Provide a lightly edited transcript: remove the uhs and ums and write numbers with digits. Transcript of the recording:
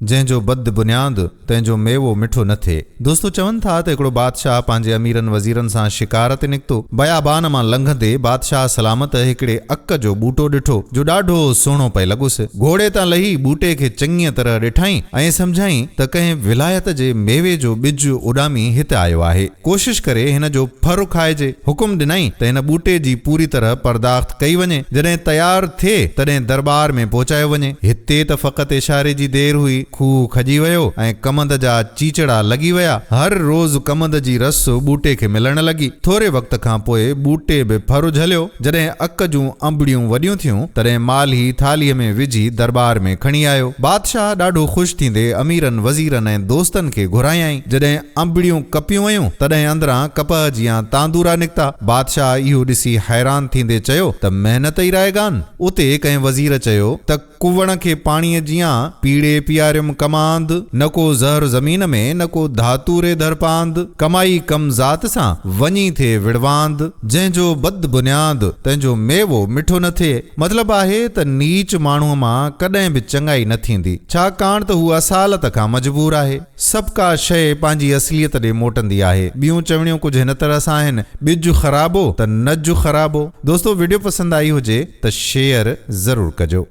जंहिंजो बद बुनियाद तंहिंजो मेवो मिठो न थिए। दोस्तो चवनि था त हिकिड़ो बादशाह पंहिंजे अमीरनि वज़ीरनि सां शिकार ते निकितो। बयाबान मां लंघंदे बादशाह सलामत हिकिड़े अक जो बूटो ॾिठो जो ॾाढो सुहिणो पए लॻुसि। घोड़े तां लही बूटे खे चङीअ तरह ॾिठाई ऐं सम्झाई त कंहिं विलायत जे मेवे जो ॿिज उॾामी हिते आयो आहे। कोशिश करे हिन जो फर खाइजे। हुकुम ॾिनई त हिन बूटे जी पूरी तरह परदाख़्त कई वञे। जॾहिं तयार थिए तॾहिं दरबार में पहुचायो वञे। हिते त फ़क़ति इशारे जी देर हुई। खूह खजी वियो ऐं कमंद जा चीचड़ा लॻी विया। हर रोज़ कमंद जी रस बूटे खे मिलण लॻी। थोरे वक़्त खां पोइ बूटे बि फर झलियो। जॾहिं अक जूं अंबड़ियूं वॾियूं थियूं तॾहिं माली थालीअ में विझी दरबार में खणी आयो। बादशाह ॾाढो ख़ुशि थींदे अमीरनि वज़ीरनि ऐं दोस्तनि खे घुरायई। जॾहिं अंबड़ियूं कपियूं वयूं तॾहिं अंदरां कपह जियां तांदूरा निकिता। बादशाह इहो ॾिसी हैरान थींदे चयो त महिनत ई रायगान। उते कंहिं वज़ीर चयो त कुवण खे पाणीअ जियां पीड़े पियारियुमि कमांद। न को ज़हर ज़मीन में न को धातूरे दरपांद। कमाई कम ज़ात सां वञी थिए विड़वांद। जंहिंजो बद बुनियाद तंहिंजो मेवो मिठो न थिए। मतिलबु आहे त नीच माण्हूअ मां कॾहिं बि चङाई न थींदी, छाकाणि त हू असालत खां मजबूर आहे। सभु का शइ पंहिंजी असलियत ॾे मोटंदी आहे। ॿियूं चवणियूं कुझु हिन तरह सां आहिनि, ॿिज ख़राबो त नज ख़राबो। दोस्तो वीडियो पसंदि आई हुजे त शेयर ज़रूरु कजो।